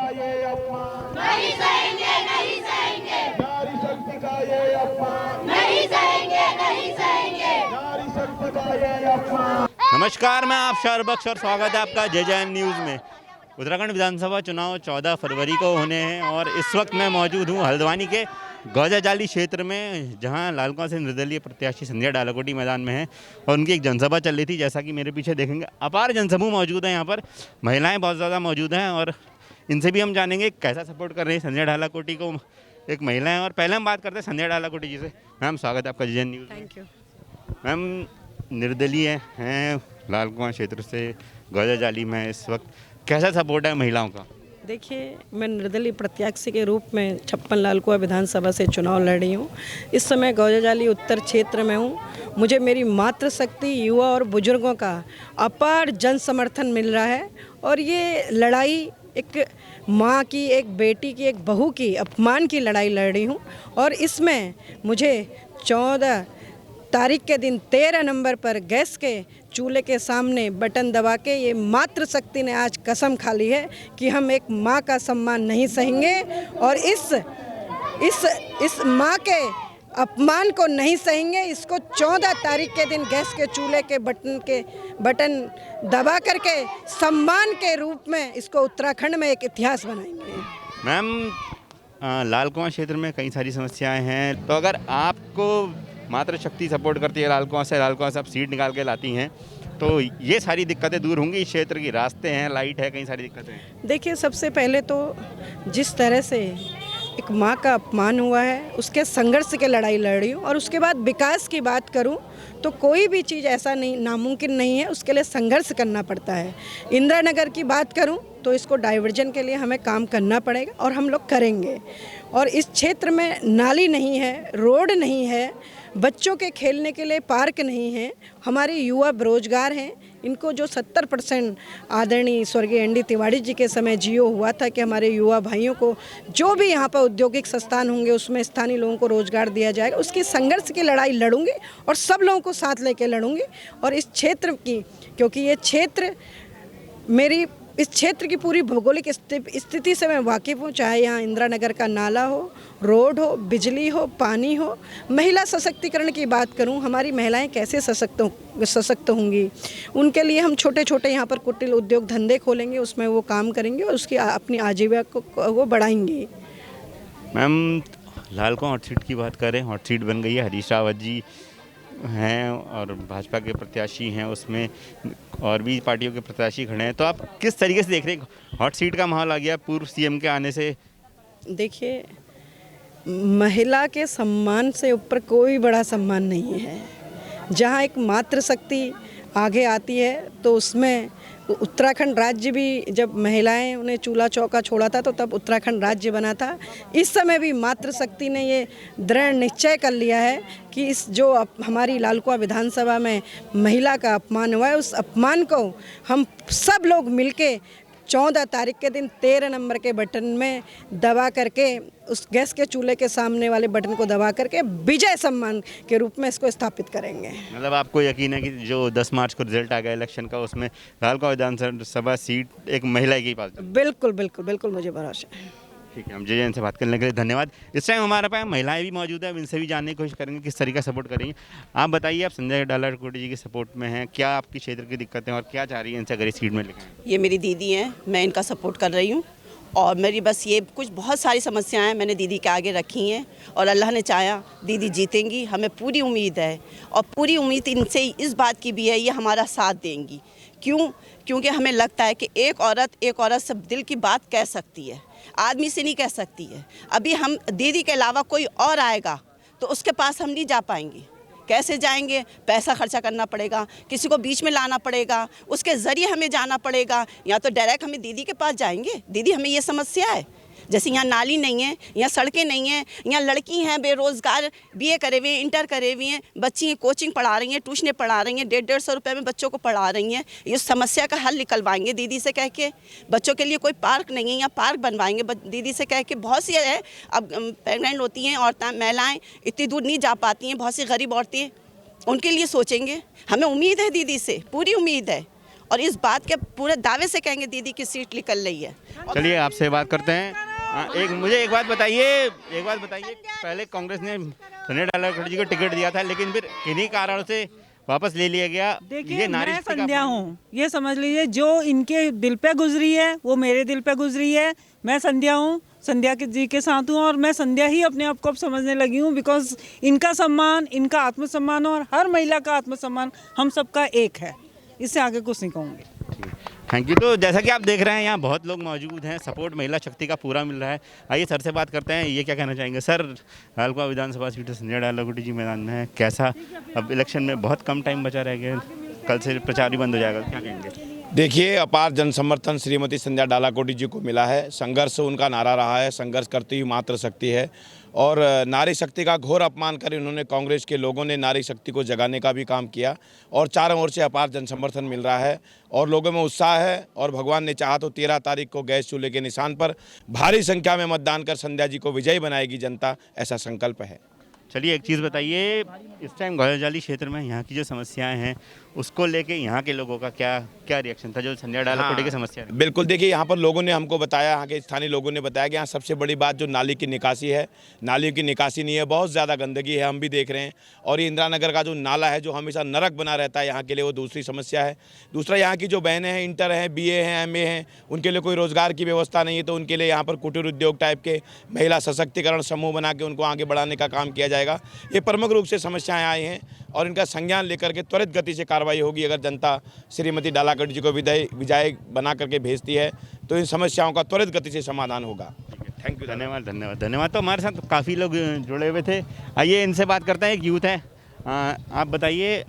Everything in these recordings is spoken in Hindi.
का ये अपमान नहीं सहेंगे, नहीं सहेंगे, नारी शक्ति का ये अपमान नहीं सहेंगे, नहीं सहेंगे। नारी शक्ति का ये अपमान। नमस्कार, मैं आप शाहरुख और स्वागत है आपका JJN न्यूज़ में। उत्तराखंड विधानसभा चुनाव 14 फरवरी को होने हैं और इस वक्त मैं मौजूद हूँ हल्द्वानी के गौजाजाली क्षेत्र में, जहां लालकुआं से निर्दलीय प्रत्याशी संध्या डालाकोटी मैदान में है और उनकी एक जनसभा चल रही थी। जैसा कि मेरे पीछे देखेंगे, अपार जनसमूह मौजूद है। यहाँ पर महिलाएं बहुत ज़्यादा मौजूद हैं और इनसे भी हम जानेंगे कैसा सपोर्ट कर रही है संध्या डालाकोटी को एक महिला है। और पहले हम बात करते हैं संध्या डालाकोटी जी से। मैम, स्वागत है आपका JJN news. Thank you. Ma'am, निर्दलीय हैं लालकुआं क्षेत्र से गौजाजाली में, इस वक्त कैसा सपोर्ट है महिलाओं का? देखिए, मैं निर्दलीय प्रत्याशी के रूप में 56 लालकुआं विधानसभा से चुनाव लड़ रही हूँ। इस समय गौजाजाली उत्तर क्षेत्र में हूँ। मुझे मेरी मातृशक्ति, युवा और बुजुर्गों का अपार जन समर्थन मिल रहा है और ये लड़ाई एक माँ की, एक बेटी की, एक बहू की अपमान की लड़ाई लड़ रही हूँ। और इसमें मुझे 14 तारीख के दिन 13 नंबर पर गैस के चूल्हे के सामने बटन दबा के ये मातृशक्ति ने आज कसम खा ली है कि हम एक माँ का सम्मान नहीं सहेंगे और इस माँ के अपमान को नहीं सहेंगे। इसको 14 तारीख के दिन गैस के चूल्हे के बटन दबा करके सम्मान के रूप में इसको उत्तराखंड में एक इतिहास बनाएंगे। मैम, लालकुआं क्षेत्र में कई सारी समस्याएं हैं, तो अगर आपको मातृशक्ति सपोर्ट करती है लालकुआं से आप सीट निकाल के लाती हैं, तो ये सारी दिक्कतें दूर होंगी? इस क्षेत्र की रास्ते हैं, लाइट है, कई सारी दिक्कतें हैं। देखिए, सबसे पहले तो जिस तरह से एक माँ का अपमान हुआ है, उसके संघर्ष के लड़ाई लड़ रही हूँ। और उसके बाद विकास की बात करूँ तो कोई भी चीज़ ऐसा नहीं नामुमकिन नहीं है, उसके लिए संघर्ष करना पड़ता है। इंदिरा नगर की बात करूँ तो इसको डाइवर्जन के लिए हमें काम करना पड़ेगा और हम लोग करेंगे। और इस क्षेत्र में नाली नहीं है, रोड नहीं है, बच्चों के खेलने के लिए पार्क नहीं है, हमारे युवा बेरोजगार हैं। इनको जो 70% आदरणीय स्वर्गीय ND तिवारी जी के समय जियो हुआ था कि हमारे युवा भाइयों को जो भी यहाँ पर औद्योगिक संस्थान होंगे उसमें स्थानीय लोगों को रोजगार दिया जाएगा, उसकी संघर्ष की लड़ाई लड़ूंगी और सब लोगों को साथ लेके लड़ूंगी। और इस क्षेत्र की, क्योंकि ये क्षेत्र इस क्षेत्र की पूरी भौगोलिक स्थिति से मैं वाकिफ़ हूँ, चाहे यहाँ इंदिरा नगर का नाला हो, रोड हो, बिजली हो, पानी हो। महिला सशक्तिकरण की बात करूँ, हमारी महिलाएं कैसे सशक्त होंगी, उनके लिए हम छोटे छोटे यहाँ पर कुटीर उद्योग धंधे खोलेंगे, उसमें वो काम करेंगे और उसकी अपनी आजीविका को वो बढ़ाएंगी। मैम, लालकुआं हॉट सीट की बात करें, हॉट सीट बन गई है, हरीश रावत जी हैं और भाजपा के प्रत्याशी हैं, उसमें और भी पार्टियों के प्रत्याशी खड़े हैं, तो आप किस तरीके से देख रहे हैं? हॉट सीट का माहौल आ गया पूर्व CM के आने से। देखिए, महिला के सम्मान से ऊपर कोई बड़ा सम्मान नहीं है। जहाँ एक मातृशक्ति आगे आती है तो उसमें उत्तराखंड राज्य भी, जब महिलाएं उन्हें चूल्हा चौका छोड़ा था तो तब उत्तराखंड राज्य बना था। इस समय भी मातृशक्ति ने ये दृढ़ निश्चय कर लिया है कि इस जो हमारी लालकुआं विधानसभा में महिला का अपमान हुआ है, उस अपमान को हम सब लोग मिलके 14 तारीख के दिन 13 नंबर के बटन में दबा करके, उस गैस के चूल्हे के सामने वाले बटन को दबा करके विजय सम्मान के रूप में इसको स्थापित करेंगे। मतलब आपको यकीन है कि जो 10 मार्च को रिजल्ट आ गया इलेक्शन का, उसमें लालकुआं विधानसभा सीट एक महिला के पास? बिल्कुल बिल्कुल बिल्कुल, मुझे भरोसा है। ठीक है, हम JJN से बात करने के लिए धन्यवाद। इस टाइम हमारे पास महिलाएं भी मौजूद हैं, इनसे भी जानने की कोशिश करेंगे किस तरीके से सपोर्ट करेंगे। आप बताइए, आप संध्या डालाकोटी जी के सपोर्ट में हैं, क्या आपकी क्षेत्र की दिक्कतें और क्या चाह रही है इनसे अगर इस सीट में लिखें? ये मेरी दीदी हैं, मैं इनका सपोर्ट कर रही हूँ और मेरी बस ये कुछ बहुत सारी समस्याएं मैंने दीदी के आगे रखी हैं और अल्लाह ने चाहा दीदी जीतेंगी, हमें पूरी उम्मीद है। और पूरी उम्मीद इनसे इस बात की भी है, ये हमारा साथ देंगी। क्योंकि हमें लगता है कि एक औरत से दिल की बात कह सकती है, आदमी से नहीं कह सकती है। अभी हम दीदी के अलावा कोई और आएगा तो उसके पास हम नहीं जा पाएंगे। कैसे जाएंगे? पैसा खर्चा करना पड़ेगा, किसी को बीच में लाना पड़ेगा, उसके ज़रिए हमें जाना पड़ेगा, या तो डायरेक्ट हमें दीदी के पास जाएंगे। दीदी, हमें ये समस्या है, जैसे यहाँ नाली नहीं है, यहाँ सड़कें नहीं हैं, यहाँ लड़की हैं बेरोज़गार, BA करे हुए हैं, इंटर करे हुए हैं, बच्ची कोचिंग पढ़ा रही हैं, ट्यूशनें पढ़ा रही हैं, 150-150 रुपये में बच्चों को पढ़ा रही हैं। ये समस्या का हल निकलवाएंगे दीदी से कह के। बच्चों के लिए कोई पार्क नहीं है, यहाँ पार्क बनवाएंगे दीदी से कह के। बहुत सी है, अब प्रेगनेंट होती हैं औरतें, महिलाएँ इतनी दूर नहीं जा पाती हैं, बहुत सी गरीब औरतें, उनके लिए सोचेंगे। हमें उम्मीद है दीदी से, पूरी उम्मीद है। और इस बात के पूरे दावे से कहेंगे दीदी की सीट निकल रही है। चलिए आपसे बात करते हैं। मुझे एक बात बताइए, पहले कांग्रेस ने संजय डालाकोटी जी को टिकट दिया था, लेकिन फिर किन्हीं कारणों से वापस ले लिया गया। देखिए मैं संध्या हूँ, ये समझ लीजिए जो इनके दिल पे गुजरी है वो मेरे दिल पे गुजरी है। मैं संध्या हूँ, संध्या के जी के साथ हूँ और मैं संध्या ही अपने आप को अब समझने लगी हूँ, बिकॉज इनका सम्मान, इनका आत्मसम्मान और हर महिला का आत्मसम्मान हम सबका एक है। इससे आगे कुछ नहीं कहूँगी। Thank you. तो जैसा कि आप देख रहे हैं यहाँ बहुत लोग मौजूद हैं, सपोर्ट महिला शक्ति का पूरा मिल रहा है। आइए सर से बात करते हैं, ये क्या कहना चाहेंगे। सर, लालकुआं विधानसभा सीट संजय डालाकोटी जी मैदान में है, कैसा अब इलेक्शन में बहुत कम टाइम बचा रह गया, कल से प्रचार भी बंद हो जाएगा, क्या कहेंगे। देखिए, अपार जन समर्थन श्रीमती संध्या डालाकोटी जी को मिला है। संघर्ष उनका नारा रहा है, संघर्ष करती हुई मातृ शक्ति है और नारी शक्ति का घोर अपमान कर उन्होंने, कांग्रेस के लोगों ने नारी शक्ति को जगाने का भी काम किया और चारों ओर से अपार जन समर्थन मिल रहा है और लोगों में उत्साह है। और भगवान ने चाहा तो 13 तारीख को गैस चूल्हे के निशान पर भारी संख्या में मतदान कर संध्या जी को विजयी बनाएगी जनता, ऐसा संकल्प है। चलिए एक चीज़ बताइए, इस टाइम गौजाजाली क्षेत्र में यहाँ की जो समस्याएं हैं उसको लेके यहाँ के लोगों का क्या रिएक्शन था, जो संजय डालाकोटी की समस्या है। बिल्कुल, देखिए यहाँ पर लोगों ने हमको बताया, यहाँ के स्थानीय लोगों ने बताया कि यहाँ सबसे बड़ी बात जो नाली की निकासी है, नालियों की निकासी नहीं है, बहुत ज़्यादा गंदगी है, हम भी देख रहे हैं। और ये इंदिरा नगर का जो नाला है जो हमेशा नरक बना रहता है यहाँ के लिए, वो दूसरी समस्या है। दूसरा, यहाँ की जो बहनें हैं, इंटर हैं, BA हैं, MA हैं, उनके लिए कोई रोज़गार की व्यवस्था नहीं है, तो उनके लिए यहाँ पर कुटीर उद्योग टाइप के महिला सशक्तिकरण समूह बना के उनको आगे बढ़ाने का काम किया जाएगा। ये प्रमुख रूप से समस्याएं आई हैं और इनका संज्ञान लेकर के त्वरित गति से कार्रवाई होगी। अगर जनता श्रीमती डालाकोटी जी को विजयी बना करके भेजती है तो इन समस्याओं का त्वरित गति से समाधान होगा। Thank you. धन्यवाद। तो हमारे साथ काफ़ी लोग जुड़े हुए थे, आइए इनसे बात करते हैं। एक यूथ है, आप बताइए,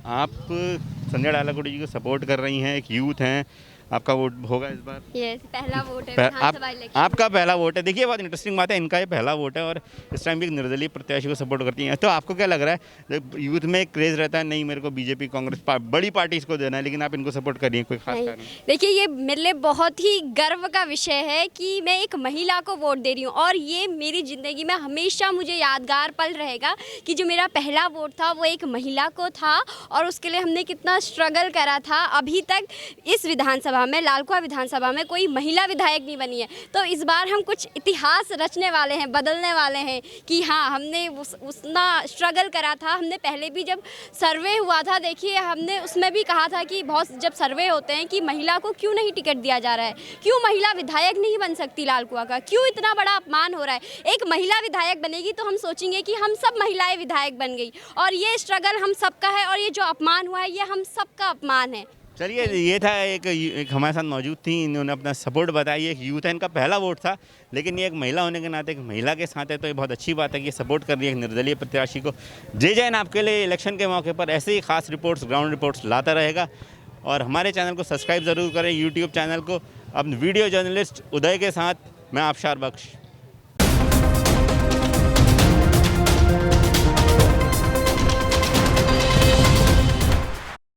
आप संजय डालाकोटी जी को सपोर्ट कर रही हैं, एक यूथ हैं, आपका वोट होगा इस बार? यस, पहला वोट है विधानसभा इलेक्शन। आपका पहला वोट है। देखिए बहुत इंटरेस्टिंग बात है, इनका ये पहला वोट है और इस टाइम भी एक निर्दलीय प्रत्याशी को सपोर्ट करती हैं। तो आपको क्या लग रहा है, यूथ में एक क्रेज़ रहता है, नहीं मेरे को बीजेपी कांग्रेस बड़ी पार्टी को देना है, लेकिन आप इनको सपोर्ट करिए, कोई खास कारण? देखिए, ये मेरे लिए बहुत ही गर्व का विषय है कि मैं एक महिला को वोट दे रही हूँ और ये मेरी ज़िंदगी में हमेशा मुझे यादगार पल रहेगा कि जो मेरा पहला वोट था वो एक महिला को था और उसके लिए हमने कितना स्ट्रगल करा था। अभी तक इस विधानसभा में, लालकुआं विधानसभा में, कोई महिला विधायक नहीं बनी है। तो इस बार हम कुछ इतिहास रचने वाले हैं, बदलने वाले हैं कि हाँ, हमने उतना स्ट्रगल करा था। हमने पहले भी जब सर्वे हुआ था, देखिए हमने उसमें भी कहा था कि बहुत जब सर्वे होते हैं कि महिला को क्यों नहीं टिकट दिया जा रहा है, क्यों महिला विधायक नहीं बन सकती लालकुआं का, क्यों इतना बड़ा अपमान हो रहा है। एक महिला विधायक बनेगी तो हम सोचेंगे कि हम सब महिलाएं विधायक बन गई और ये स्ट्रगल हम सबका है और ये जो अपमान हुआ है ये हम सबका अपमान है। चलिए, ये था एक हमारे साथ मौजूद थी, इन्होंने अपना सपोर्ट बताया। एक यूथ है, इनका पहला वोट था, लेकिन ये एक महिला होने के नाते एक महिला के साथ है, तो ये बहुत अच्छी बात है कि ये सपोर्ट कर रही है एक निर्दलीय प्रत्याशी को। जय जैन आपके लिए इलेक्शन के मौके पर ऐसे ही खास रिपोर्ट्स, ग्राउंड रिपोर्ट्स लाता रहेगा और हमारे चैनल को सब्सक्राइब ज़रूर करें, यूट्यूब चैनल को। अब वीडियो जर्नलिस्ट उदय के साथ मैं आबशार बख्श।